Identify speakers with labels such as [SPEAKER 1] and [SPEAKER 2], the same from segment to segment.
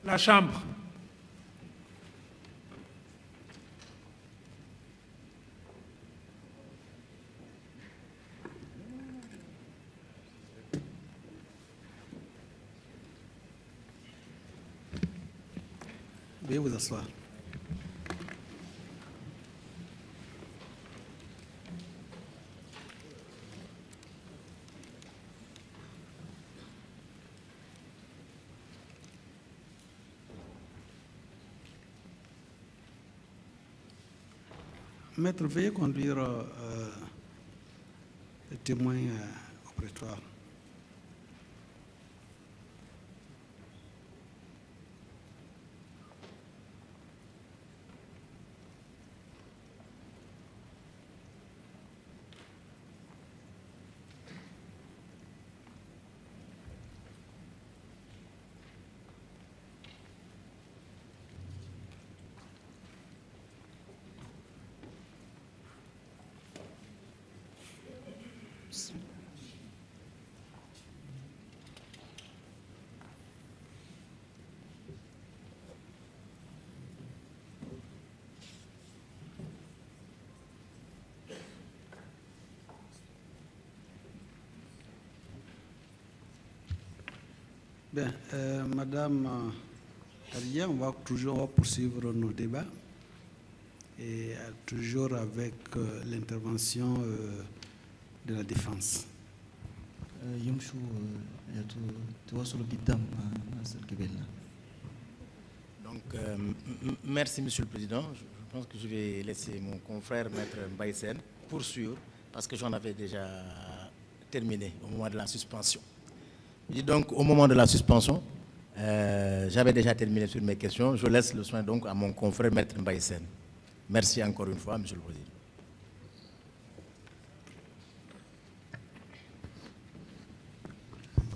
[SPEAKER 1] La Chambre.
[SPEAKER 2] Veuillez vous asseoir. Maître, veuillez conduire le témoin au prétoire. Bien, Madame Khadija, on va poursuivre nos débats et toujours avec l'intervention de la défense.
[SPEAKER 3] Donc, merci Monsieur le Président. Je pense que je vais laisser mon confrère Maître Mbaye poursuivre parce que j'en avais déjà terminé au moment de la suspension. Et donc, au moment de la suspension, j'avais déjà terminé sur mes questions. Je laisse le soin donc à mon confrère Maître Mbaye. Merci encore une fois, Monsieur le Président.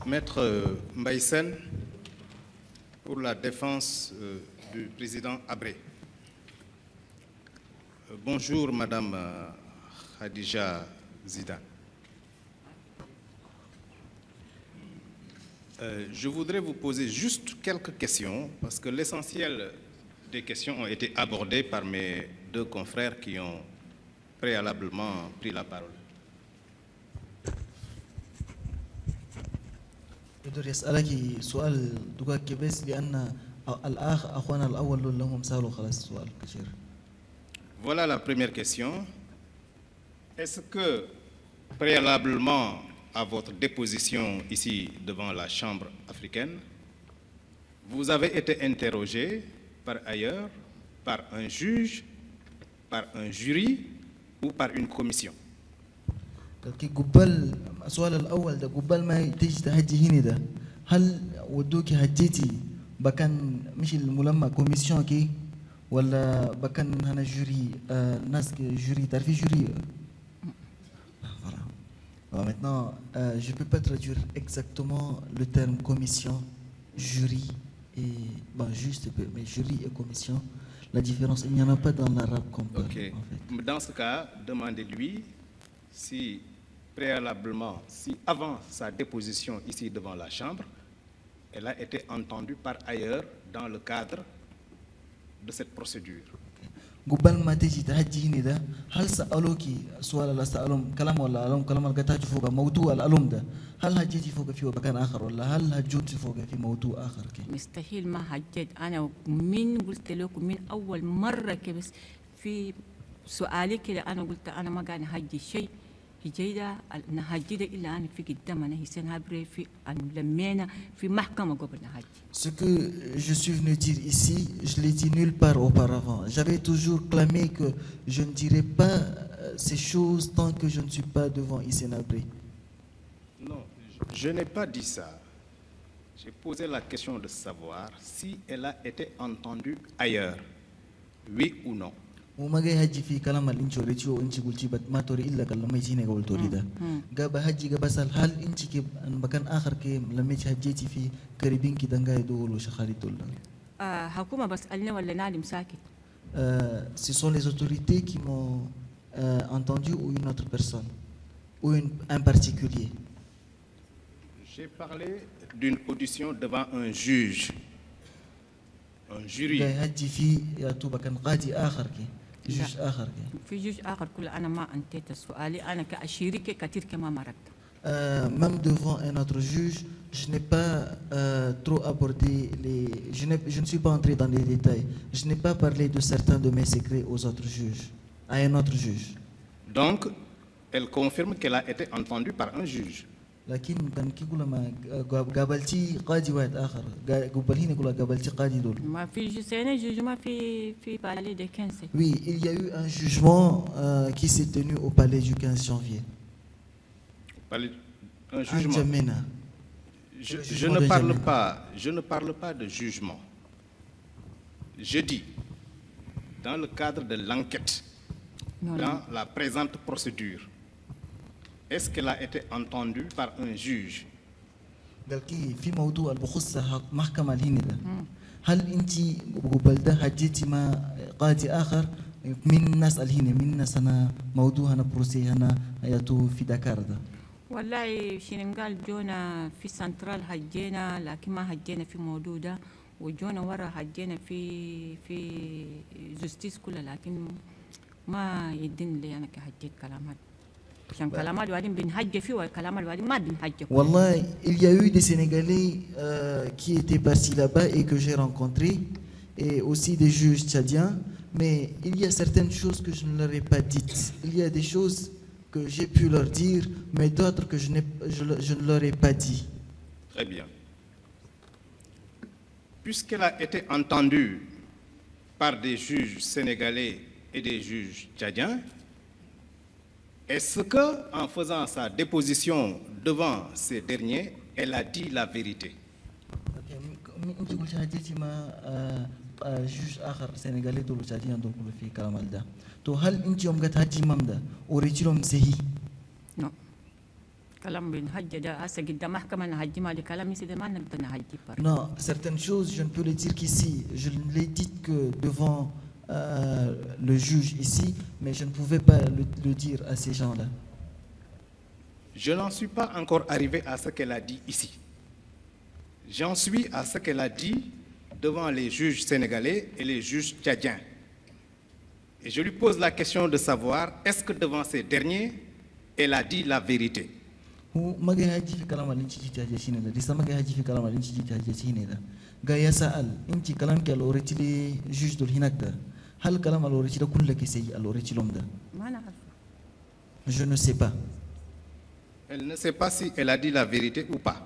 [SPEAKER 4] Maître Mbaye, pour la défense du président Habré. Bonjour, Madame Khadija Zidane. Je voudrais vous poser juste quelques questions, parce que l'essentiel des questions ont été abordées par mes deux confrères qui ont préalablement pris la parole. Voilà la première question. Est-ce que préalablement à votre déposition ici devant la Chambre africaine, vous avez été interrogé par ailleurs par un juge, par un jury ou par une commission?
[SPEAKER 5] السؤال الأول ده قبل ما تيجي تهجي هنا ده هل ودوكي هجيتي بكان مش الملمة كوميسيون كي ولا بكان هنا جوري ناس جوري تعرفي جوري maintenant je peux pas traduire exactement le terme commission jury et bon juste mais jury et commission la différence il n'y en a pas dans l'arabe complet.
[SPEAKER 4] Okay. En fait. Dans ce cas, demandez-lui si préalablement, si avant sa déposition ici devant la Chambre, elle a été entendue par ailleurs dans le cadre de cette procédure.
[SPEAKER 5] قبل ما تيجي تهجيني ده هل سألوكي سؤال اللي سألهم كلام ولا ألوم كلام اللي قتاج فوق موضوع الألوم ده هل هجيتي فوق في مكان آخر ولا هل هجوتي فوق في موضوع آخر كي
[SPEAKER 6] مستحيل ما هجيت أنا من قلت لكم من أول مرة كبس في سؤالي كده أنا قلت أنا ما قاعد هجي شيء هجيدا نهجيدا إلا أنا في قدامنا هيسن هبري في أن لمينا في محكمة قبل نهجي.
[SPEAKER 5] Ce que je suis venu dire ici, je l'ai dit nulle part auparavant. J'avais toujours clamé que je ne dirais pas ces choses tant que je ne suis pas devant Hissène Habré.
[SPEAKER 4] Non, je n'ai pas dit ça. J'ai posé la question de savoir si elle a été entendue ailleurs, oui ou non.
[SPEAKER 5] وما جاي هجي في كلام الانشو ريتشو انشي قلتي ما توري الا كلام ما يجيني قبل توري ده قابا هجي قابا سال هل انشي كي مكان اخر كي لما هجيتي في قريبين كي دنجاي دول وشخالي دول
[SPEAKER 6] حكومه بس قالنا ولا نعلم ساكت
[SPEAKER 5] ce sont les autorités qui m'ont entendu ou une autre personne ou un particulier.
[SPEAKER 4] J'ai parlé d'une audition devant un juge. un jury.
[SPEAKER 5] جاي هجي في يا توبا كان قاضي آخر كي جوج آخر كي
[SPEAKER 6] في جوج آخر كل أنا ما أنتهيت سؤالي أنا كأشيرك كثير كما مرت.
[SPEAKER 5] Même devant un autre juge, je n'ai pas trop abordé les. Je ne suis pas entré dans les détails. Je n'ai pas parlé de certains de mes secrets aux autres juges, à un autre juge.
[SPEAKER 4] Donc, elle confirme qu'elle a été entendue par un juge.
[SPEAKER 5] لكن كان كيقول ما قابلتي قاضي واحد آخر قبل هنا يقول قابلتي قاضي دول.
[SPEAKER 6] ما في جسنا جوج ما في بالي de 15.
[SPEAKER 5] Oui, il y a eu un jugement qui s'est tenu au palais du 15 janvier.
[SPEAKER 4] Un jugement.
[SPEAKER 5] N'Djamena.
[SPEAKER 4] Je ne parle pas de jugement. Je dis, dans le cadre de l'enquête, dans la présente procédure, est-ce qu'elle a été entendue par un juge?
[SPEAKER 5] قال كي في موضوع بخص محكمة الهند ده هل انت قبل ده حجيتي مع قاضي اخر من الناس الهند من الناس انا موضوع انا بروسي انا ياتو في دكار ده
[SPEAKER 6] والله شنقال جونا في سنترال هجينا لكن ما هجينا في موضوع ده وجونا ورا هجينا في جستيس كلها لكن ما يدين لي انا كهجيت كلامات عشان كلامات وادين بنهجي فيه وكلامات وادين ما بنهجي.
[SPEAKER 5] والله il y a eu des Sénégalais qui étaient partis là-bas et que j'ai rencontrés et aussi des juges tchadiens, mais il y a certaines choses que je ne leur ai pas dites. Il y a des choses que j'ai pu leur dire, mais d'autres que je ne leur ai pas dit.
[SPEAKER 4] Très bien. Puisqu'elle a été entendue par des juges sénégalais et des juges tchadiens, est-ce qu'en faisant sa déposition devant ces derniers, elle a dit la vérité?
[SPEAKER 5] انت قلت حديثي مع جوج اخر سنغالي دول تشاديان دول كله في كلام ده تو هل انت يوم قلت هاتي مام ده وريتي لهم سهي؟
[SPEAKER 6] نو كلام بنهجي ده هسه قدام محكمة نهجي ما دي كلام يصير ما نقدر نهجي بره.
[SPEAKER 5] Non, certaines choses je ne peux les dire qu'ici. Je ne les dis que devant le juge ici, mais je ne pouvais pas le dire à ces gens-là.
[SPEAKER 4] Je n'en suis pas encore arrivé à ce qu'elle a dit ici. J'en suis à ce qu'elle a dit devant les juges sénégalais et les juges tchadiens. Et je lui pose la question de savoir, est-ce que devant ces derniers, elle a dit la vérité?
[SPEAKER 5] هو ما جاي هاجي في كلام اللي انت جيتي هاجي ده لسه ما جاي هاجي في كلام اللي انت جيتي هاجي ده جاي يسأل انت كلامك اللي اوريتي لي جوج دول هناك ده هل كلام اللي اوريتي ده كله كيسي اللي اوريتي لهم ده؟
[SPEAKER 6] ما نعرف.
[SPEAKER 5] Je ne sais pas.
[SPEAKER 4] Elle ne sait pas si elle a dit la vérité ou pas.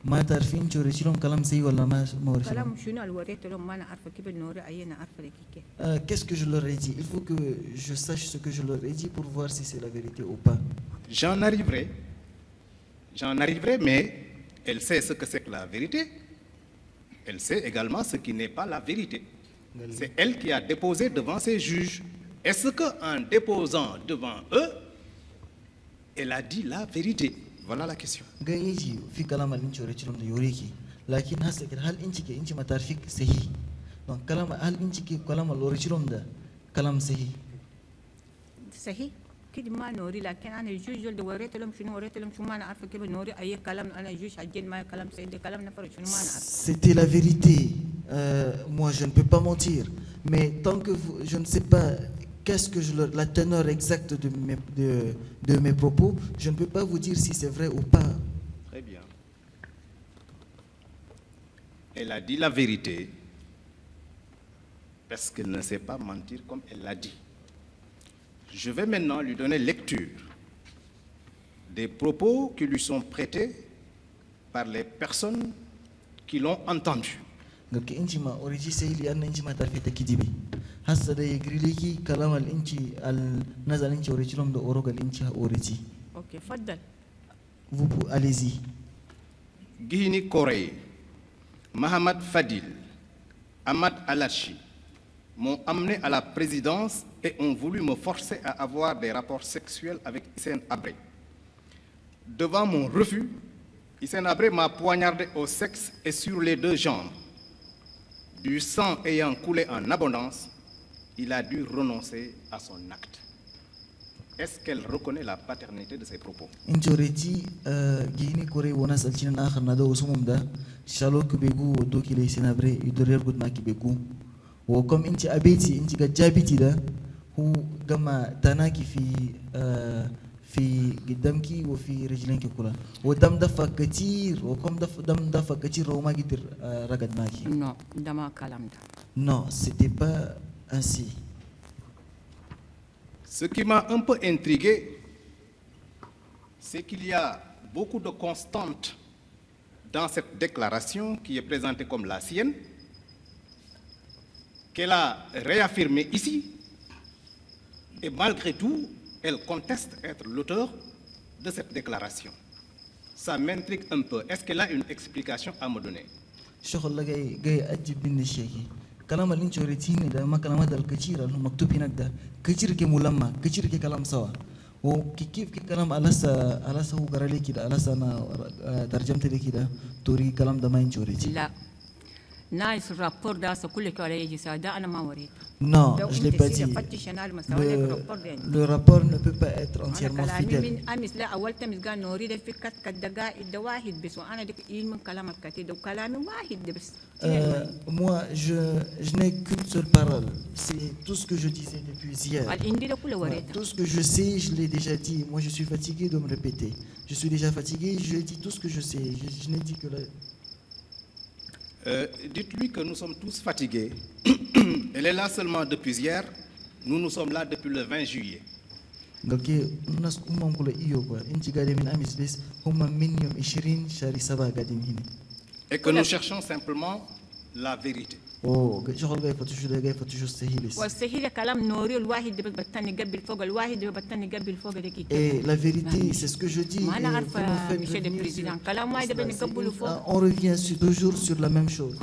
[SPEAKER 5] ما تعرفين انت اوريتي لهم كلام سي ولا ما اوريتي
[SPEAKER 6] كلام
[SPEAKER 5] لهم؟
[SPEAKER 6] شنو اللي وريته لهم ما نعرف كيف النوري عينا عارفه لك كيف.
[SPEAKER 5] Qu'est-ce que je leur ai dit? Il faut que je sache ce que je leur ai dit pour voir si c'est la vérité ou pas.
[SPEAKER 4] J'en arriverai, mais elle sait ce que c'est que la vérité. Elle sait également ce qui n'est pas la vérité. C'est elle qui a déposé devant ses juges. Est-ce qu'en déposant devant eux, elle a dit la vérité? Voilà la question.
[SPEAKER 5] جاي يجي في كلام اللي انت اوريتي لهم ده يوريكي لكن هسه كده هل انت ما تعرفيك صحيح؟ دونك كلام هل انت كلام اللي اوريتي لهم ده كلام صحيح؟
[SPEAKER 6] صحيح كده ما نوري لكن انا الجوج اللي وريت لهم شنو وريت لهم شنو ما نعرف كيف نوري اي كلام انا جوج حجين ما كلام سيدي كلام نفر شنو ما نعرف.
[SPEAKER 5] C'était la vérité. Moi je ne peux pas mentir, mais tant que je ne sais pas qu'est-ce que la teneur exacte de mes propos, je ne peux pas vous dire si c'est vrai ou pas.
[SPEAKER 4] Très bien. Elle a dit la vérité parce qu'elle ne sait pas mentir comme elle l'a dit. Je vais maintenant lui donner lecture des propos qui lui sont prêtés par les personnes qui l'ont entendu.
[SPEAKER 5] قبل انت ما اوريجي سي لان انت ما تعرفي تكذبي هسه ده يجري ليكي كلام انت النزل انت اوريجي لهم ده اوروغ انت اوريجي.
[SPEAKER 6] اوكي تفضل.
[SPEAKER 5] Vous allez-y.
[SPEAKER 4] Guini Corée, Mahamad Fadil, Ahmad Alachi m'ont amené à la présidence et ont voulu me forcer à avoir des rapports sexuels avec Hissène Habré. Devant mon refus, Hissène Habré m'a poignardé au sexe et sur les deux jambes. Du sang ayant coulé en abondance, il a dû renoncer à son acte. est-ce qu'elle reconnaît la paternité de ses propos?
[SPEAKER 5] Injoreti gini kore wonas alchinan akhar nada usumum da shalo kubegu do kile sinabre idorer gud ma kibegu wo comme inchi abeti inchi gajabiti da hu gama tanaki في قدامك وفي رجلينك كلها ودم دفع كتير وكم دم دفع كتير وما قدر رقد معك.
[SPEAKER 6] Non, ده ما كلام ده.
[SPEAKER 5] Non, c'était pas ainsi.
[SPEAKER 4] Ce qui m'a un peu intrigué, c'est qu'il y a beaucoup de constantes dans cette déclaration qui est présentée comme la sienne, qu'elle a réaffirmée ici, et malgré tout, elle conteste être l'auteur de cette déclaration. Ça m'intrigue un peu. Est-ce qu'elle a une explication à me donner?
[SPEAKER 5] شغل جاي أجيب من الشيء كلام اللي انتوا ريتيني ده ما كلامات الكثير اللي مكتوب هناك ده كثير كملمة كثير كلام سوا وكيف كلام ألاسا هو قرأ لي كده ألاسا أنا ترجمت لي كده توري كلام ده ما انتوا ريتي
[SPEAKER 6] لا نايس الرابور ده كل كده يجي ده أنا ما وريته.
[SPEAKER 5] Non, je l'ai pas dit. Le rapport ne peut pas être entièrement fidèle. Moi, je n'ai qu'une seule parole. C'est tout ce que je disais depuis hier. Tout ce que je sais, je l'ai déjà dit. Moi, je suis fatigué de me répéter. Je suis déjà fatigué, je dis tout ce que je sais. Je n'ai dit que
[SPEAKER 4] dites-lui que nous sommes tous fatigués. Elle est là seulement depuis hier. Nous sommes là depuis le 20 juillet. Et que nous cherchons simplement la vérité.
[SPEAKER 5] Et la vérité, c'est ce que je dis. On revient toujours sur la même chose.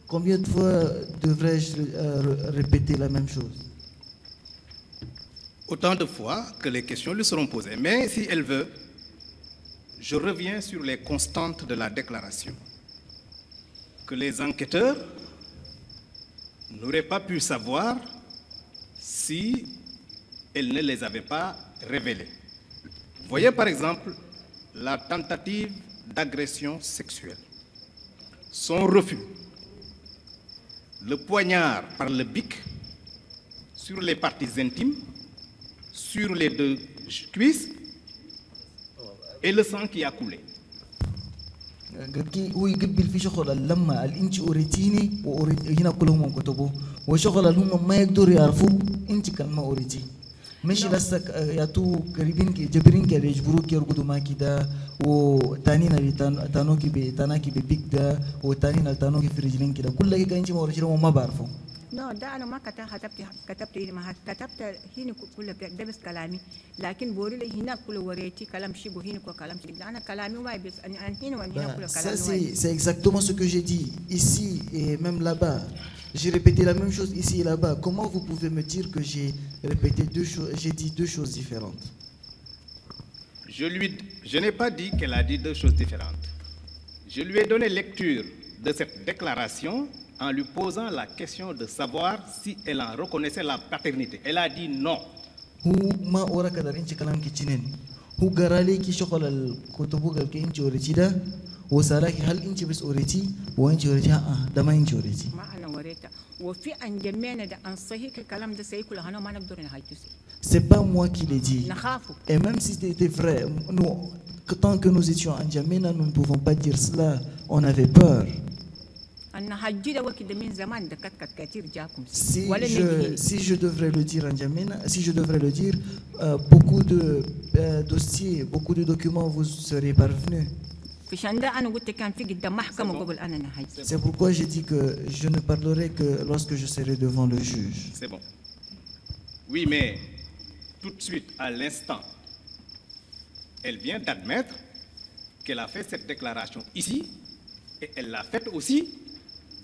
[SPEAKER 5] Combien de fois devrais-je répéter la même chose?
[SPEAKER 4] Autant de fois que les questions lui seront posées. Mais si elle veut, je reviens sur les constantes de la déclaration. Que les enquêteurs n'auraient pas pu savoir si elle ne les avait pas révélées. Voyez par exemple la tentative d'agression sexuelle, son refus, le poignard par le bic sur les parties intimes, sur les deux cuisses et le sang qui a coulé.
[SPEAKER 5] هو يقبل في شغل اللمة الانت اوريتيني وهنا كلهم كتبوا وشغل هم ما يقدروا يعرفوا انت كان ما اوريتي مش لسه ياتو قريبين جبرين كده يجبروك يرقدوا معك ده وتانيين اللي تاناكي ببيك ده وتانيين اللي تانوكي في رجلين كده كل كده انت ما اوريتي وما بعرفوا.
[SPEAKER 6] لا ده انا ما كتبت ما كتبت هنا كله ده بس كلامي لكن بقول لي هنا كله وريتي كلام شيء وهنا كلام شيء انا كلامي ما بس انا هنا وهنا كله كلامي.
[SPEAKER 5] C'est exactement ce que j'ai dit ici et même là-bas. J'ai répété la même chose ici et là-bas. Comment vous pouvez me dire que j'ai répété j'ai dit deux choses différentes?
[SPEAKER 4] Je n'ai pas dit qu'elle a dit deux choses différentes. Je lui ai donné lecture de cette déclaration en lui posant la question de savoir si elle en reconnaissait la paternité. Elle a dit non.
[SPEAKER 5] C'est pas moi qui l'ai dit. Et même si c'était vrai, nous, tant que nous étions en N'Djamena, nous ne pouvons pas dire cela. On avait peur. Si je devrais le dire en N'Djamena, si je devrais le dire, beaucoup de dossiers, beaucoup de documents vous seraient parvenus. C'est pourquoi j'ai dit que je ne parlerai que lorsque je serai devant le juge.
[SPEAKER 4] C'est bon. Oui, mais tout de suite, à l'instant, elle vient d'admettre qu'elle a fait cette déclaration ici et elle l'a faite aussi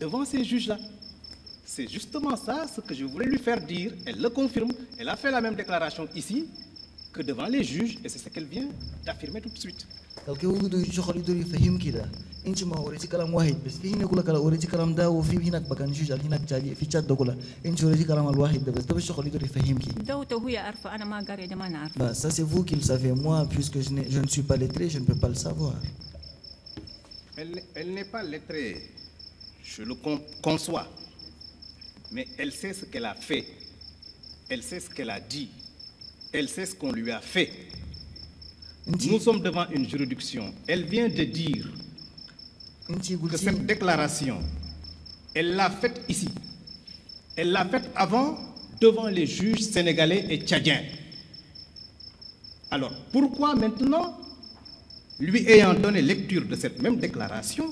[SPEAKER 4] devant ces juges-là. C'est justement ça ce que je voulais lui faire dire. Elle le confirme. Elle a fait la même déclaration ici que devant les juges et c'est ce qu'elle vient d'affirmer tout de suite.
[SPEAKER 5] الكيف يقدر يشغل يقدر يفهم كده انت ما وريتي كلام واحد بس في هنا كلها كلام وريتي كلام ده وفي هناك بكان جوج هناك جالي في chat ده كلها انت وريتي كلام الواحد ده بس ده الشغل يقدر يفهم كي
[SPEAKER 6] دوته هو عارفه انا ما قاري ده ما نعرف.
[SPEAKER 5] bah ça c'est vous qui le savez moi puisque je ne suis pas lettré je ne peux pas le savoir.
[SPEAKER 4] Elle n'est pas lettrée, je le conçois, mais elle sait ce qu'elle a fait, elle sait ce qu'elle a dit, elle sait ce qu'on lui a fait. Nous sommes devant une juridiction. Elle vient de dire que cette déclaration, elle l'a faite ici. Elle l'a faite avant devant les juges sénégalais et tchadiens. Alors, pourquoi maintenant, lui ayant donné lecture de cette même déclaration,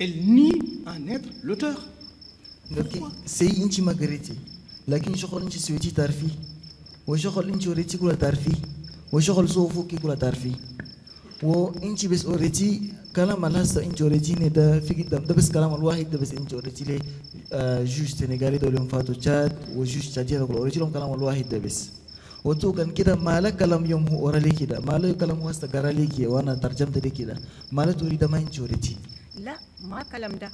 [SPEAKER 4] elle nie en être l'auteur?
[SPEAKER 5] C'est inchi magariti. لكن شغل انت سويتي تعرفي وشغل انت وريتي كلها تعرفي وشغل صوفوكي كلها تعرفي وانت بس اوريتي كلام الهسه انت اوريتيني ده في قدام ده بس كلام الواحد ده بس انت اوريتي لي جوج سنغالي دول يوم فاتوا تشاد وجوج تشاديين اوريتي لهم كلام الواحد ده بس وتو كان كده ما له كلام يوم هو ورا لي كده ما له كلام هو هسه قرا لي كده وانا ترجمت لي كده ما له تريد ما انت اوريتي
[SPEAKER 6] لا ما كلام ده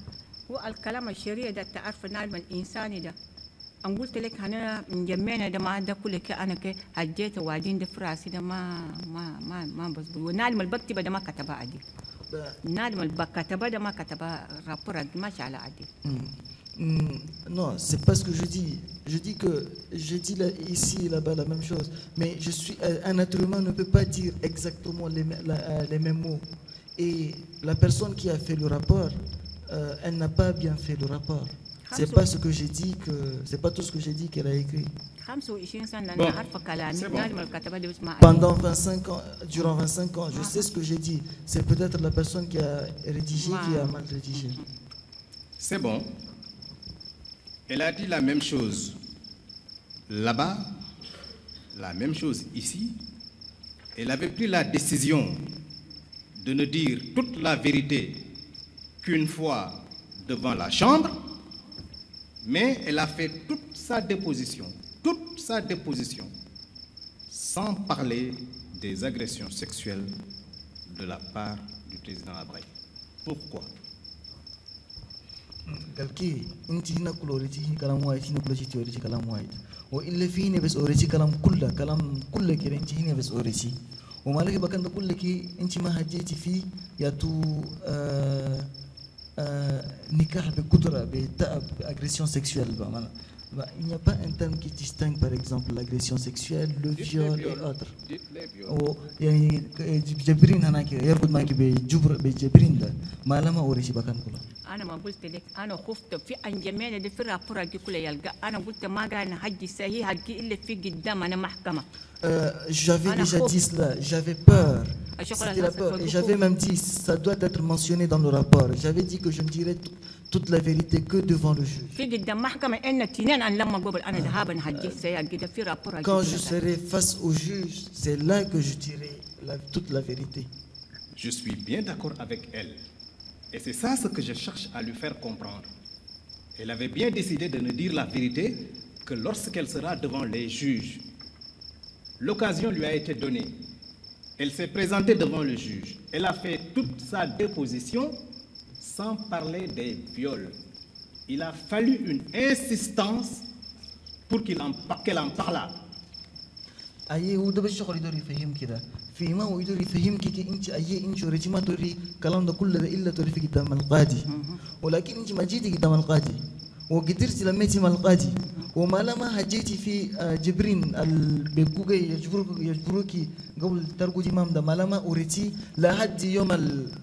[SPEAKER 6] هو الكلام الشرعي ده تعرف النعم الانساني ده. أنا قلت لك أنا مجمعنا ده ما ده كله كأنا كهجيت وادين ده فراسي ده ما بظبط ونعلم البكتبة ده ما كتبها عدي نعلم البكتبة ده ما كتبها رابور ما شاء الله عدي.
[SPEAKER 5] Non, c'est pas ce que je dis. Je dis que je dis là, ici et là-bas la même chose. Mais je suis un être humain ne peut pas dire exactement les mêmes mots. Et la personne qui a fait le rapport, elle n'a pas bien fait le rapport. C'est pas ce que j'ai dit que c'est pas tout ce que j'ai dit qu'elle a écrit. Pendant 25 ans, durant 25 ans, je sais ce que j'ai dit. C'est peut-être la personne qui a rédigé qui a mal rédigé.
[SPEAKER 4] C'est bon. Elle a dit la même chose là-bas, la même chose ici. Elle avait pris la décision de ne dire toute la vérité qu'une fois devant la Chambre. Mais elle a fait toute sa déposition, sans parler des agressions sexuelles de la part du président Abraï. Pourquoi?
[SPEAKER 5] Galki, inti hina kuloriti kalam wahid hina kuloriti teoriti kalam wahid. وإلا فيني بس أوريتي كلام كله كده أنت هنا بس أوريتي وما لك بكن كله كي أنت ما هجيتي فيه ياتو نكاح بقدرة بتأب agression sexuelle بمعنى il n'y a pas un terme qui distingue par exemple l'agression sexuelle, le viol et autres. يعني جبرين هناك يربط معك بجبرين ده ما لما أوريشي بكن كله.
[SPEAKER 6] أنا ما قلت لك أنا خفت في أنجمينا دي في الرابورة دي كلها يلقى أنا قلت ما قال حد صحيح حد إلا في قدام أنا محكمة.
[SPEAKER 5] J'avais déjà dit cela, j'avais peur. C'était la peur. Et j'avais même dit, ça doit être mentionné dans le rapport. J'avais dit que je ne dirais toute la vérité que devant le juge. Quand je serai face au juge, c'est là que je dirai toute la vérité.
[SPEAKER 4] Je suis bien d'accord avec elle. Et c'est ça ce que je cherche à lui faire comprendre. Elle avait bien décidé de ne dire la vérité que lorsqu'elle sera devant les juges. L'occasion lui a été donnée. Elle s'est présentée devant le juge. Elle a fait toute sa déposition sans parler des viols. Il a fallu une insistance pour qu'elle en parlât.
[SPEAKER 5] أيه هو ده بس شغل يقدر يفهم كده في ما هو يقدر يفهم كي أنت أيه أنت وريتي ما توري كلام ده كله ده إلا توري في قدام القاضي ولكن أنت ما جيتي قدام القاضي وقدرتي لميتي مع القاضي وما لما هجيتي في جبرين البيبوغي يجبروكي قبل ترقدي مام ده ما لما أوريتي لحد يوم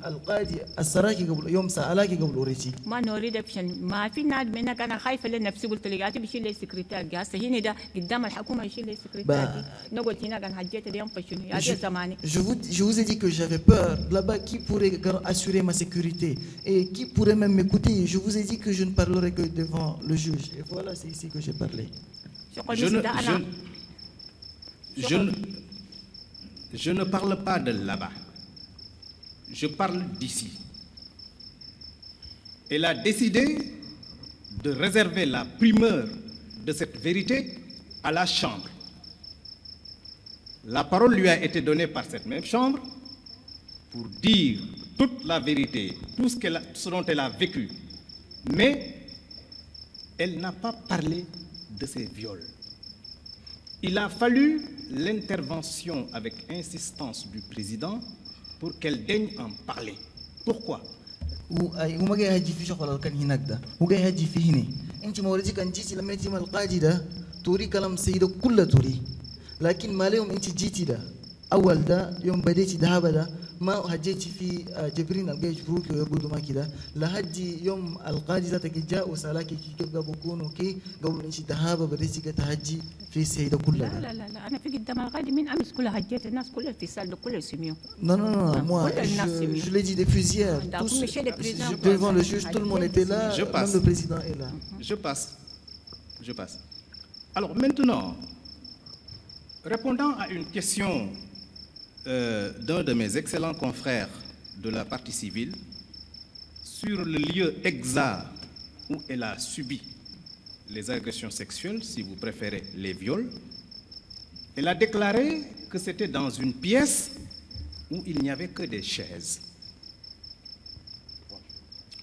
[SPEAKER 5] القاضي السراكي قبل يوم سألاكي قبل أوريتي
[SPEAKER 6] ما نريد بشن ما في ناد منك أنا خايفة لنفسي قلت لقاتي بشيل لي سكرتير جالسة هنا ده قدام الحكومة يشيل لي سكرتير نقول هنا كان حجيت ده يوم فشنو يا زماني.
[SPEAKER 5] Je vous ai dit que j'avais peur là-bas qui pourrait assurer ma sécurité et qui pourrait même m'écouter. Je vous ai dit que je ne parlerai que devant le juge et voilà c'est ici que j'ai parlé.
[SPEAKER 4] Je ne parle pas de là-bas. Je parle d'ici. Elle a décidé de réserver la primeur de cette vérité à la Chambre. La parole lui a été donnée par cette même Chambre pour dire toute la vérité, tout ce dont elle a vécu, mais elle n'a pas parlé de ces viols. Il a fallu l'intervention avec insistance du président pour qu'elle daigne en parler. Pourquoi?
[SPEAKER 5] وما جاي هجي في شغل كان هناك ده وجاي هجي في هنا انت موريتي كان جيتي لما يجي القاضي ده توري كلام سيده كله توري لكن ما لهم انت جيتي ده اول ده يوم بديتي ذهب ده ما هجيتي في جبرين الجيش بروكي ويقولوا ما كده لهجي يوم القاضي ذاتك جاء وسالاكي كيف بكونوا كي قبل انت ذهب بديتي تهجي في سيده كلها.
[SPEAKER 6] لا لا لا انا في قدام القاضي من امس كلها هجيت الناس كلها في السال كلها سميوا.
[SPEAKER 5] Non, non, non, moi, je l'ai dit depuis hier. Devant le juge, tout le monde était là, même le président est là.
[SPEAKER 4] Je passe. Alors maintenant, répondant à une question d'un de mes excellents confrères de la partie civile sur le lieu exact où elle a subi les agressions sexuelles, si vous préférez les viols, elle a déclaré que c'était dans une pièce où il n'y avait que des chaises.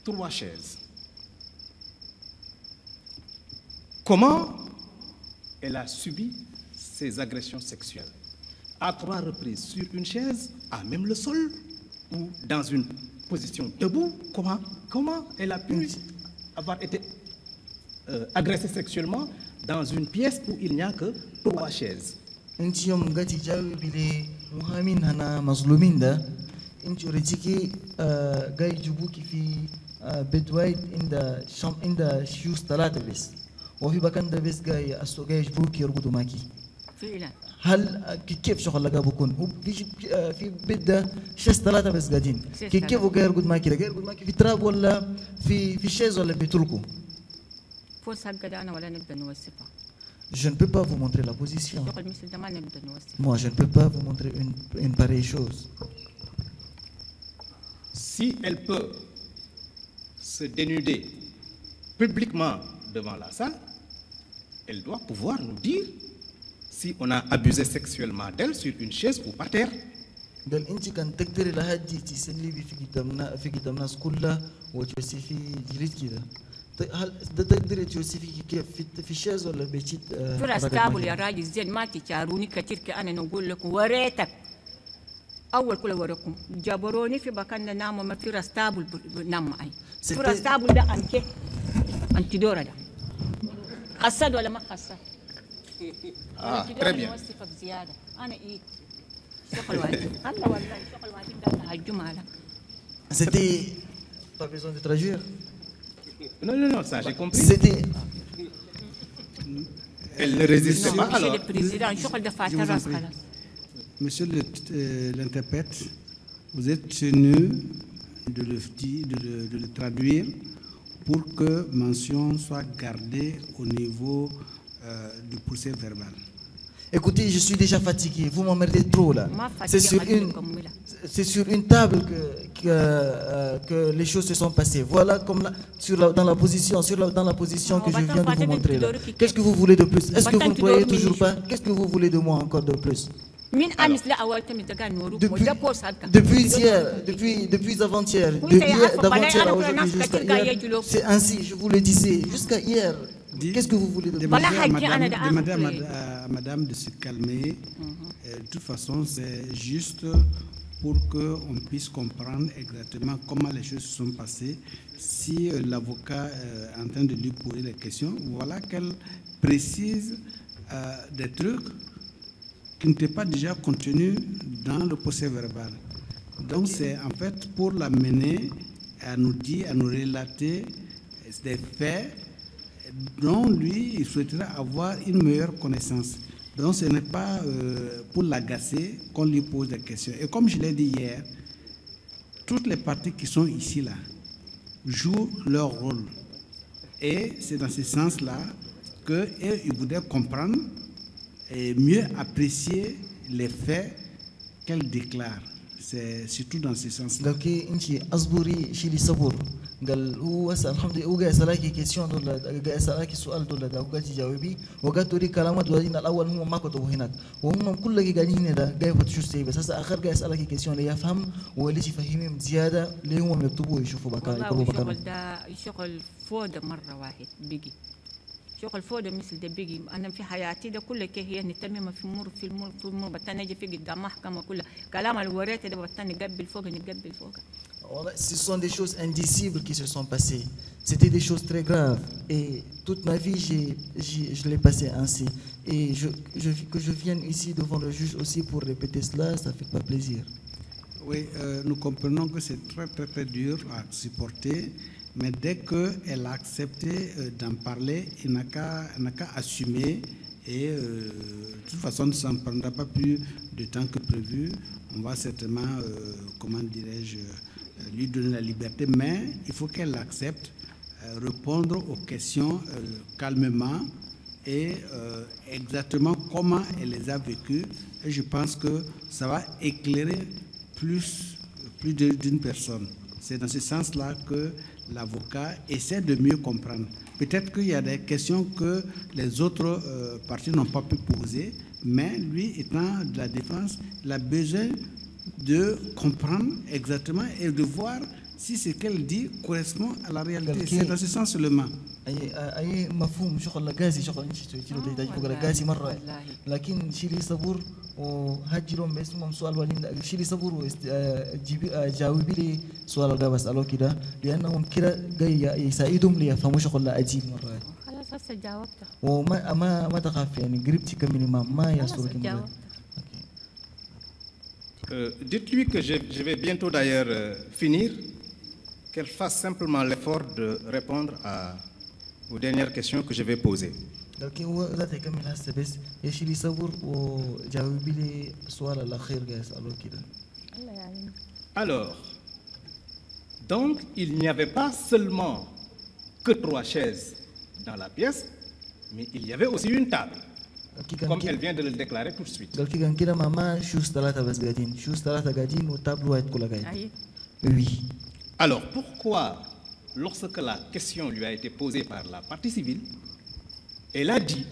[SPEAKER 4] 3 chaises. Comment elle a subi ces agressions sexuelles? À 3 reprises sur une chaise, à même le sol, ou dans une position debout? Comment elle a pu avoir été agressée sexuellement dans une pièce où il n'y a que 3 chaises?
[SPEAKER 5] انت يوم جاتي جاوبي بلي مهامين هنا مظلومين ده انت وريتيكي جاي يجيبوكي في بيت وايد عند شيوخ 3 بس وفي مكان ده بس جاي يجيبوكي يرقدوا معاكي.
[SPEAKER 6] فعلا.
[SPEAKER 5] هل كيف شغل لقى بكون في بيت ده شيز 3 بس قاعدين كيف جاي يرقد معاكي ده جاي يرقد معاكي في تراب ولا في شيز ولا بيتركوا؟
[SPEAKER 6] فوز هكذا انا ولا نبدا نوصفها.
[SPEAKER 5] Je ne peux pas vous montrer la position. Moi, je ne peux pas vous montrer une pareille chose.
[SPEAKER 4] Si elle peut se dénuder publiquement devant la salle, elle doit pouvoir nous dire si on a abusé sexuellement d'elle sur une chaise ou par terre.
[SPEAKER 5] قال انت كان تقدري لهجي تسلي في قدام الناس كلها وتوصفي جريد كده. هل تقدري توصفي كيف في الشاز ولا بيتشيت؟
[SPEAKER 6] ترى استابل يا راجل زين ما تشاروني كثير كأنا نقول لكم وريتك اول كل وريكم جابروني في مكان نام ما في راستابل نام معي ترى استابل ده انت دوره ده خسد ولا ما خسد؟
[SPEAKER 4] très bien.
[SPEAKER 6] نوصفك زياده انا ايه شغل واجب الله والله شغل واجب ده هجم على.
[SPEAKER 5] C'était pas besoin de traduire.
[SPEAKER 4] Non, ça j'ai compris.
[SPEAKER 5] C'était.
[SPEAKER 4] Elle ne résistait pas alors.
[SPEAKER 2] Monsieur l'interprète, vous êtes tenu de le traduire pour que mention soit gardée au niveau du procès verbal.
[SPEAKER 5] Écoutez, je suis déjà fatigué, vous m'emmerdez trop là. C'est sur une table que les choses se sont passées. Voilà comme là, dans la position que je viens de vous montrer là. Qu'est-ce que vous voulez de plus? Est-ce que vous ne croyez toujours pas? Qu'est-ce que vous voulez de moi encore de plus? Depuis hier, depuis avant-hier, d'avant-hier à aujourd'hui jusqu'à hier, c'est ainsi, je vous le disais, jusqu'à hier. Qu'est-ce que vous voulez de moi?
[SPEAKER 2] Demandez à madame de se calmer. De toute façon, c'est juste pour qu'on puisse comprendre exactement comment les choses se sont passées. Si l'avocat est en train de lui poser les questions, voilà qu'elle précise des trucs qui n'étaient pas déjà contenus dans le procès verbal. Donc c'est en fait pour l'amener à nous dire, à nous relater des faits dont lui, il souhaiterait avoir une meilleure connaissance. Donc ce n'est pas pour l'agacer qu'on lui pose des questions. Et comme je l'ai dit hier, toutes les parties qui sont ici là jouent leur rôle. Et c'est dans ce sens-là qu'ils voudraient comprendre et mieux apprécier les faits qu'elle déclare. C'est surtout dans ce sens-là.
[SPEAKER 5] قال هو هسه الحمد لله هو جاي يسألك كيسيون ولا جاي يسألك سؤال ولا ده وقال تجاوبي وقال توري كلامات ولين الأول هم ما كتبوا هناك وهم كل اللي قاعدين هنا ده جاي فتشوا سي بس هسه آخر جاي يسألك كيسيون ليفهم وليش يفهمهم زيادة ليه هم يكتبوا ويشوفوا بكا يكتبوا
[SPEAKER 6] والله
[SPEAKER 5] بكا
[SPEAKER 6] الشغل ده شغل فوضى مرة واحد بيجي شغل فوضى مثل ده بيجي أنا في حياتي ده كله كي هي نتمم في مور بتاني أجي في قدام محكمة كلها كلام الوريت ده بتاني نقبل فوق
[SPEAKER 5] Voilà, ce sont des choses indicibles qui se sont passées. C'était des choses très graves. Et toute ma vie, je l'ai passé ainsi. Et que je vienne ici devant le juge aussi pour répéter cela, ça ne fait pas plaisir.
[SPEAKER 2] Oui, nous comprenons que c'est très, très, très dur à supporter. Mais dès qu'elle a accepté d'en parler, il n'a qu'à assumer. Et de toute façon, ça ne prendra pas plus de temps que prévu. On va certainement, comment dirais-je, lui donner la liberté. Mais il faut qu'elle accepte, répondre aux questions calmement et exactement comment elle les a vécues. Et je pense que ça va éclairer plus d'une personne. C'est dans ce sens-là que l'avocat essaie de mieux comprendre. Peut-être qu'il y a des questions que les autres parties n'ont pas pu poser, mais lui, étant de la défense, il a besoin de comprendre exactement et de voir si ce qu'elle dit correspond à la réalité. C'est dans ce sens seulement.
[SPEAKER 5] أي مفهوم شغل قاسي شغل قاسي مرة لكن شيلي صبور وهجرهم باسمهم سؤال ولين شيلي صبور وجاوبي لي سؤال اللي بسأله كده لأنهم كده جاي يساعدهم ليفهموا شغل أجيب مرة
[SPEAKER 6] خلاص هسه جاوبته
[SPEAKER 5] وما ما تخاف يعني قربتي كملي ما يسولك مرة.
[SPEAKER 4] Dites-lui que je vais bientôt d'ailleurs finir, qu'elle fasse simplement l'effort de répondre aux dernières questions que je vais poser.
[SPEAKER 5] لكن هو ذات يكمل هسه بس يشيل يصور وجاوبي لي السؤال الأخير جاي أسأله كده.
[SPEAKER 4] Alors, donc il n'y avait pas seulement que 3 chaises dans la pièce, mais il y avait aussi une table, comme elle vient de le déclarer tout de suite.
[SPEAKER 5] قال كده كده ماما شوز 3 بس قاعدين شوز 3 قاعدين وتابلو واحد كلها قاعدين. Oui.
[SPEAKER 4] Alors pourquoi, lorsque la question lui a été posée par la partie civile, elle a dit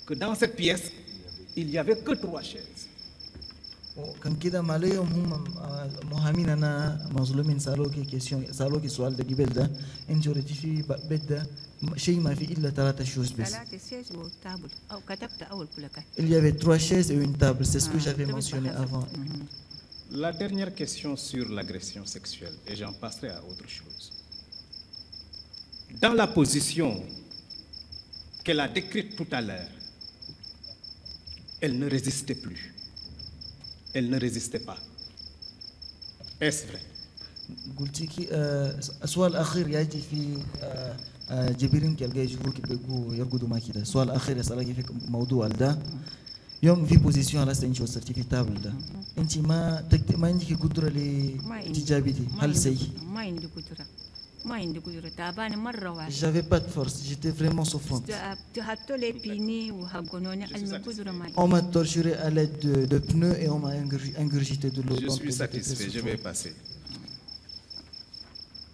[SPEAKER 4] que dans cette pièce, il n'y avait que 3 chaises.
[SPEAKER 5] كان كده ما عليهم هم مهمين أنا مظلومين سألوكي كيسيون سألوكي سؤال ده قبل ده إن جورتي في بيت ده شيء ما في إلا 3 شوز بس.
[SPEAKER 6] 3 chaises وتابل أو كتبت أول كل كده.
[SPEAKER 5] Il y avait 3 chaises et une table, c'est ce que j'avais mentionné avant.
[SPEAKER 4] La dernière question sur l'agression sexuelle, et j'en passerai à autre chose. Dans la position qu'elle a décrite tout à l'heure, elle ne résistait plus. Elle ne résistait pas. Est-ce vrai?
[SPEAKER 5] قلت لك السؤال الأخير يجي في جبرين كالجاي يشوفوك بيجوا يرقدوا ما كده السؤال الأخير يسألك في موضوع ده يوم في بوزيشن على أنت وصلتي في تابل ده أنت ما عندك قدرة لتجابتي هل سي؟
[SPEAKER 6] ما عندي قدرة تعبانة مرة واحدة.
[SPEAKER 5] J'avais pas de force, j'étais vraiment souffrante. On m'a torturé à l'aide de pneus et on m'a ingurgité de l'eau.
[SPEAKER 4] Je suis satisfait, je vais passer.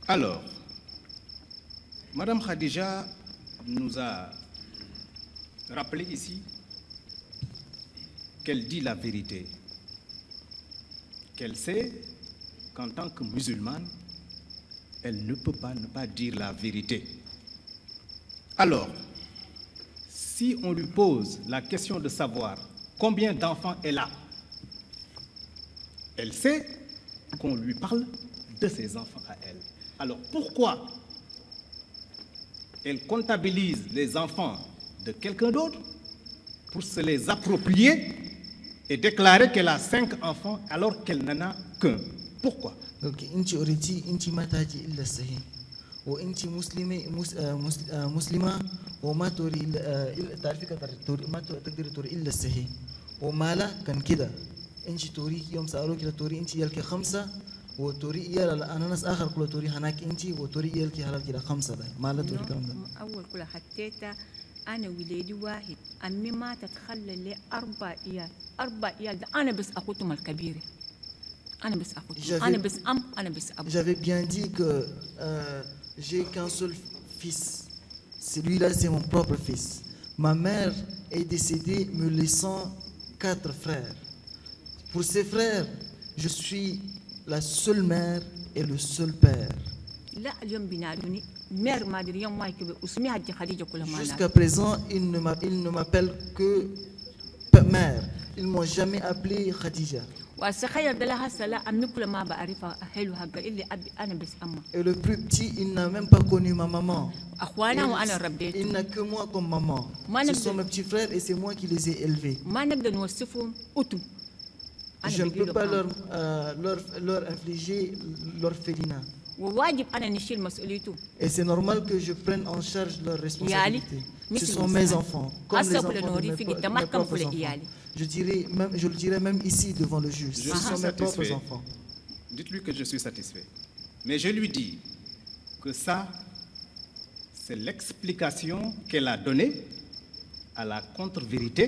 [SPEAKER 4] Alors, Madame Khadija nous a rappelé ici qu'elle dit la vérité, qu'elle sait qu'en tant que musulmane, elle ne peut pas ne pas dire la vérité. Alors, si on lui pose la question de savoir combien d'enfants elle a, elle sait qu'on lui parle de ses enfants à elle. Alors pourquoi elle comptabilise les enfants de quelqu'un d'autre pour se les approprier et déclarer qu'elle a 5 enfants alors qu'elle n'en a qu'un? Pourquoi?
[SPEAKER 5] Donc, أنت أريتي أنت ما تاجي إلا الصحيح وأنت مسلمة وما توري إلا تعرفي ما تقدري توري إلا الصحيح وما لا كان كده أنت توري يوم سألوك لا توري أنت يلك 5 وتوري يلا أنا ناس آخر كله توري هناك أنت وتوري يلك هلا كده 5 ده ما لا توري كلام ده.
[SPEAKER 6] أول كله حتى أنا ولادي واحد أمي ما تتخلى لي 4 عيال 4 عيال ده أنا بس أخوتهم الكبيرة أنا بس أخوتي أنا بس أنا بس أب.
[SPEAKER 5] J'avais bien dit que j'ai qu'un seul fils. Celui-là, c'est mon propre fils. Ma mère est décédée me laissant 4 frères. Pour ces frères, je suis la seule mère et le seul père.
[SPEAKER 6] لا اليوم بينادوني مير ما أدري يوم واي كبر اسمي حجي خديجة كل ما
[SPEAKER 5] Jusqu'à présent, ils ne m'appellent que mère. Ils ne m'ont jamais appelé Khadija.
[SPEAKER 6] وأتخيل ده لها سلا أمي كل ما بعرفها حلو حق اللي أبي أنا بس أما.
[SPEAKER 5] Et le plus petit, il n'a même pas connu ma maman.
[SPEAKER 6] أخوانا وأنا ربيت.
[SPEAKER 5] Il n'a que moi comme maman. Ce sont mes petits frères et c'est moi qui les ai élevés.
[SPEAKER 6] ما نقدر نوصفهم أتم.
[SPEAKER 5] Je ne peux pas leur infliger l'orphelinat.
[SPEAKER 6] وواجب أنا نشيل مسؤوليته.
[SPEAKER 5] Et c'est normal que je prenne en charge leurs responsabilités. Ce sont mes enfants, comme les enfants de mes propres enfants. Je le dirais même ici devant le juge. Ce sont mes propres enfants.
[SPEAKER 4] Dites-lui que je suis satisfait. Mais je lui dis que ça, c'est l'explication qu'elle a donnée à la contre-vérité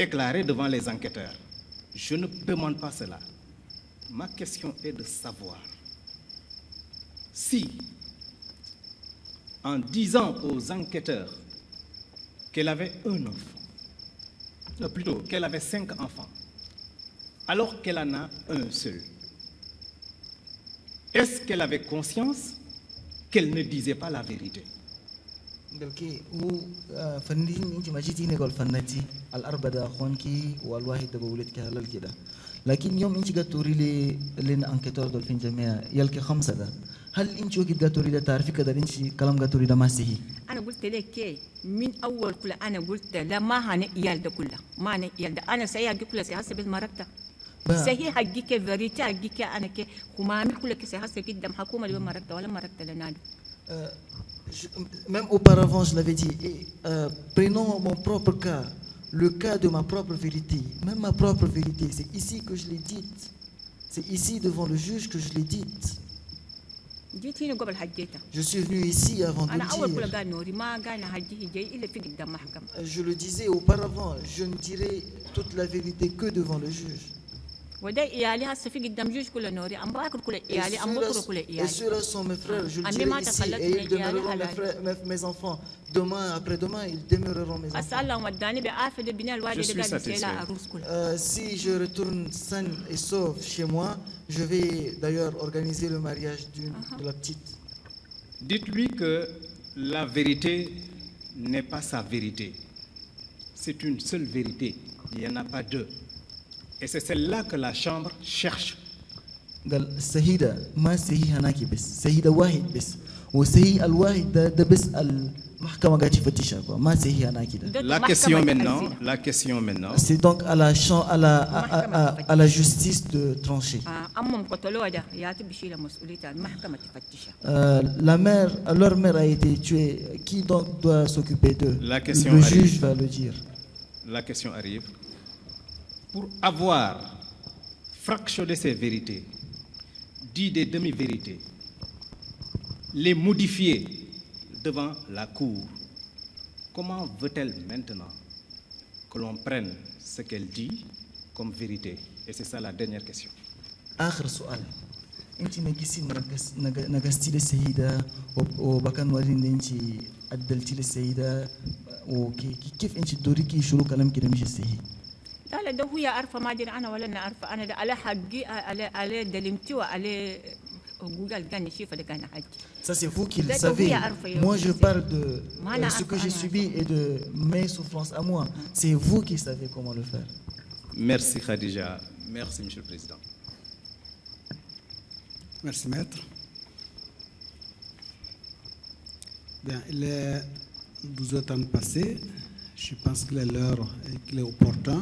[SPEAKER 4] déclarée devant les enquêteurs. Je ne demande pas cela. Ma question est de savoir si, en disant aux enquêteurs qu'elle avait un enfant, plutôt qu'elle avait 5 enfants, alors qu'elle en a un seul, est-ce qu'elle avait conscience qu'elle ne disait pas la vérité?
[SPEAKER 5] قالكي هو فنانين انت ما جيتيني قال فنانتي الاربعه ده اخوانكي والواحد ده بولدك هلال كده لكن يوم انت قاعد توري لي لنا انكتور دول فين جميع يلكي 5 ده هل انت وقت قاعد توري ده تعرفي كده انت كلام قاعد توري ده ما صحيح
[SPEAKER 6] انا قلت لك كي من اول كل انا قلت لا ما هن ايال ده كله ما هن ايال ده انا سيحكي كله سيحسب المركه صحيح حقيقة فيريتي حقيقة انا كي وما كل كي سيحسب قدام حكومه اللي مركه ولا مركه لنادو.
[SPEAKER 5] Même auparavant, je l'avais dit, prenons mon propre cas, le cas de ma propre vérité, même ma propre vérité, c'est ici que je l'ai dite, c'est ici devant le juge que je l'ai dite. Je suis venu ici avant de le dire. Je le disais auparavant, je ne dirai toute la vérité que devant le juge. Et ceux-là sont mes frères, je le dirai ici, et ils demeureront mes enfants. Demain, après-demain, ils demeureront mes enfants.
[SPEAKER 4] Je suis satisfait.
[SPEAKER 5] Si je retourne sain et sauf chez moi, je vais d'ailleurs organiser le mariage de la petite.
[SPEAKER 4] Dites-lui que la vérité n'est pas sa vérité. C'est une seule vérité. Il n'y en a pas deux. Et c'est celle-là que la Chambre cherche.
[SPEAKER 5] قال السيدة ما سهي هناكي بس سيدة واحد بس وسهي الواحد ده بس المحكمة قاعدة تفتشها ما سهي هناكي ده.
[SPEAKER 4] La question maintenant.
[SPEAKER 5] C'est donc à la justice de trancher. Leur mère a été tuée. Qui donc doit s'occuper d'eux? Le juge va le dire.
[SPEAKER 4] La question arrive. Pour avoir fractionné ces vérités, dit des demi-vérités, les modifier devant la cour, comment veut-elle maintenant que l'on prenne ce qu'elle dit comme vérité? Et c'est ça la dernière question.
[SPEAKER 5] آخر سؤال أنت نجسي نجستي للسيدة وبكان ورين أنت أدلتي للسيدة وكيف أنت دوريكي شروع كلام كده مش السيد؟
[SPEAKER 6] لا ده هو يعرف ما أدري أنا ولا نعرف أنا ده على حقي على دلمتي وعلى جوجل كان يشوف ده كان حاجة.
[SPEAKER 5] Ça c'est vous qui le savez. Moi je parle de ce que j'ai subi et de mes souffrances à moi. C'est vous qui savez comment le faire.
[SPEAKER 4] Merci Khadija. Merci Monsieur le Président.
[SPEAKER 2] Merci Maître. Bien, il est 12h30 passé. Je pense qu'il est l'heure et qu'il est opportun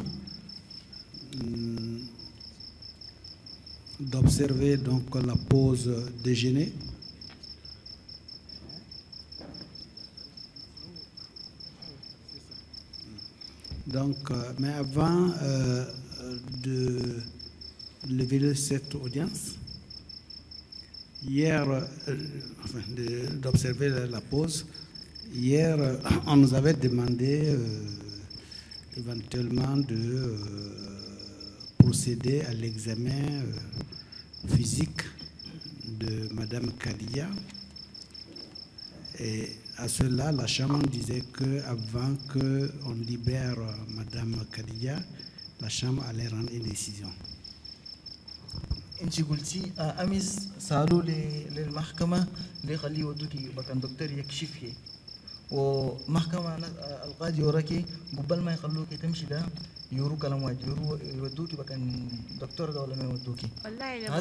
[SPEAKER 2] d'observer donc la pause déjeuner. Donc, mais avant de lever cette audience, hier, d'observer la pause, hier, on nous avait demandé éventuellement de procéder à l'examen physique de Madame Kadia. Et à cela, la Chambre disait qu'avant qu'on libère Madame Kadia, la Chambre allait rendre une décision.
[SPEAKER 5] انت قلتي امس سالوا للمحكمه اللي خليه يودوكي بكن دكتور يكشفك ومحكمه القاضي وراكي قبل ما يخلوكي تمشي ده يورو كلام واحد يودوكي بكن دكتور ده ولا ما يودوكي
[SPEAKER 6] والله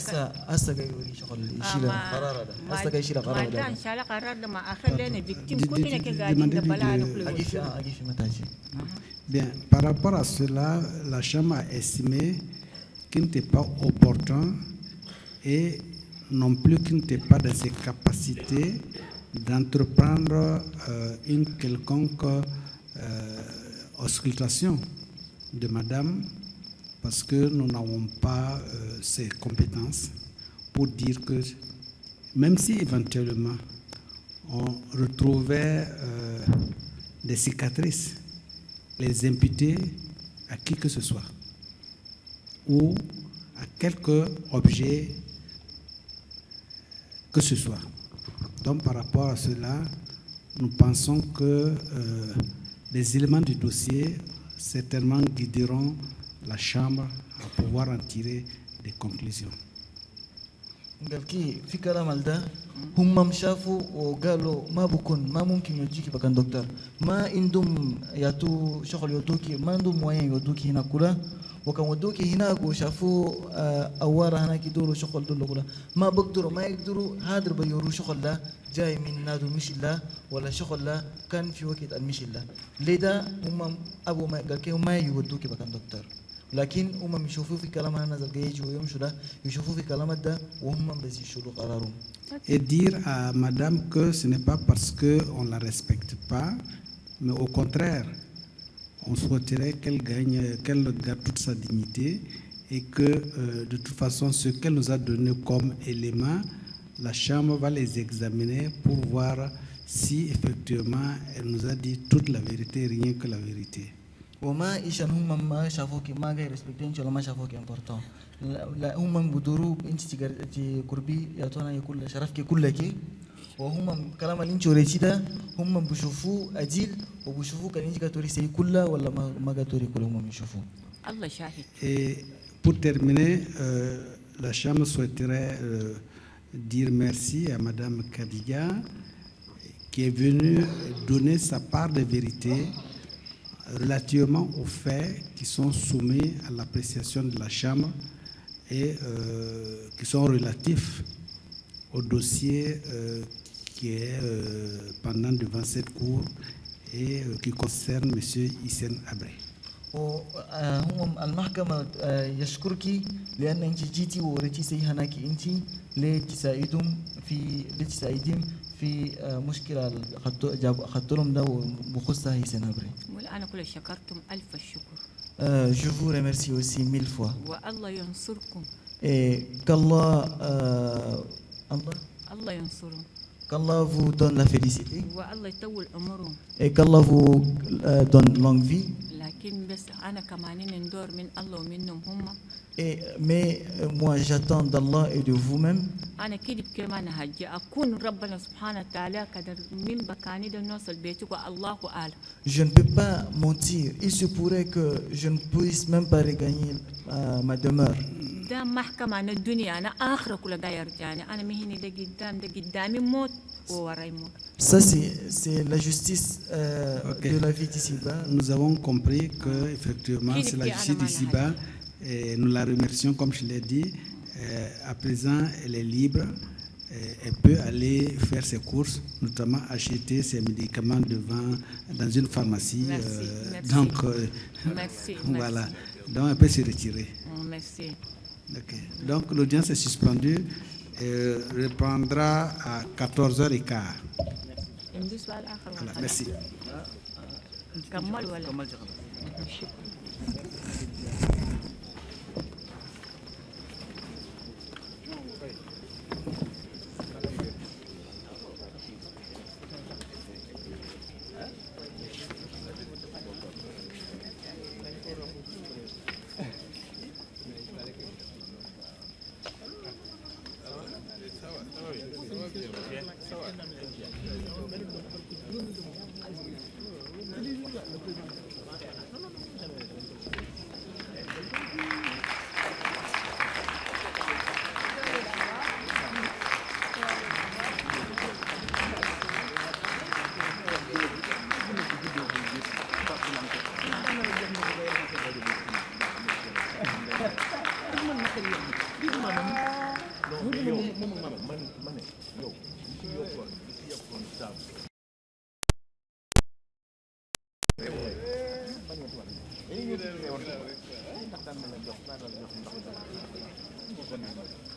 [SPEAKER 5] هسه جاي يوري شغل يشيل القرار ده هسه جاي يشيل القرار ده
[SPEAKER 6] ان شاء الله قرار ده ما اخر لنا فيكتيم كلنا كقاعدين ده بلا نقول
[SPEAKER 5] اجي في متاجي.
[SPEAKER 2] Bien, par rapport à cela, la Chambre a estimé qu'il n'était pas opportun et non plus qu'il n'était pas dans ses capacités d'entreprendre une quelconque auscultation de Madame, parce que nous n'avons pas ces compétences pour dire que même si éventuellement on retrouvait des cicatrices, les imputer à qui que ce soit ou à quelque objet que ce soit. Donc par rapport à cela, nous pensons que les éléments du dossier certainement guideront la Chambre à pouvoir en tirer des conclusions.
[SPEAKER 5] قال في كلام ده هم شافوا وقالوا ما ممكن يوديكي بكن دكتور ما عندهم ياتو شغل يودوكي ما عندهم موين يودوكي هنا كلها وكان ودوكي هناك وشافوا اوارا هناك يدوروا شغل دول كلها ما بقدروا ما يقدروا هادر بيوروا شغل ده جاي من نادو مشي الله ولا شغل ده كان في وقت المشي الله لذا هم ابو ما قال ما يودوكي بكن دكتور لكن هم يشوفوا في كلام انا نزل جاي ويمشوا ده يشوفوا في كلام ده وهم بس يشيلوا قرارهم.
[SPEAKER 2] Et dire à Madame que ce n'est pas parce qu'on ne la respecte pas, mais au contraire, on souhaiterait qu'elle garde toute sa dignité et que de toute façon, ce qu'elle nous a donné comme élément, la Chambre va les examiner pour voir si effectivement elle nous a dit toute la vérité, rien que la vérité.
[SPEAKER 5] وما إيش هم ما شافوكي ما جاي ريسبكتين ولا ما شافوكي امبورتون لا هم بدورو انت تي قربي يعطونا يقول شرفك كلك وهم كلام اللي انت وريتي ده هم بيشوفوه أديل وبيشوفوه كان انت قاتوري سي كلها ولا ما قاتوري كلها هم بيشوفوه.
[SPEAKER 6] الله شاهد.
[SPEAKER 2] Et pour terminer, la Chambre souhaiterait dire merci à Madame Kadiga qui est venue donner sa part de vérité relativement aux faits qui sont soumis à l'appréciation de la Chambre et qui sont relatifs au dossier qui est pendant devant cette cour et qui concerne M. Hissène Habré.
[SPEAKER 5] وهم المحكمة يشكرك لأن أنت جيتي وريتي سي هناك أنت لتساعدهم في مشكلة خدت لهم ده بخصها هيثم هبري.
[SPEAKER 6] والآن كل شكرتم ألف الشكر.
[SPEAKER 5] Je vous remercie aussi 1000 fois.
[SPEAKER 6] والله ينصركم.
[SPEAKER 5] qu'Allah
[SPEAKER 6] الله ينصرهم.
[SPEAKER 5] qu'Allah vous donne la félicité.
[SPEAKER 6] والله يطول عمرهم.
[SPEAKER 5] Et qu'Allah vous donne longue vie.
[SPEAKER 6] لكن بس أنا كمان ندور من الله ومنهم هم.
[SPEAKER 5] Mais moi j'attends d'Allah et de vous-même.
[SPEAKER 6] أنا كده كمان هجي أكون ربنا سبحانه وتعالى قدر من بكاني ده نوصل بيتك والله أعلم.
[SPEAKER 5] Je ne peux pas mentir. Il se pourrait que je ne puisse même pas regagner ma demeure.
[SPEAKER 6] ده محكمة عن الدنيا أنا آخر كل ده يرجعني أنا مهني ده قدامي موت ووراي موت.
[SPEAKER 5] Ça c'est la justice de la vie d'ici-bas.
[SPEAKER 2] Nous avons compris que effectivement c'est la justice d'ici-bas. Et nous la remercions, comme je l'ai dit. À présent, elle est libre. Elle peut aller faire ses courses, notamment acheter ses médicaments dans une pharmacie.
[SPEAKER 6] Merci.
[SPEAKER 2] Donc,
[SPEAKER 6] merci.
[SPEAKER 2] voilà. Donc, elle peut se retirer.
[SPEAKER 6] Merci.
[SPEAKER 2] Okay. Donc, l'audience est suspendue et reprendra à 14h15. Voilà, merci.
[SPEAKER 3] Thank you.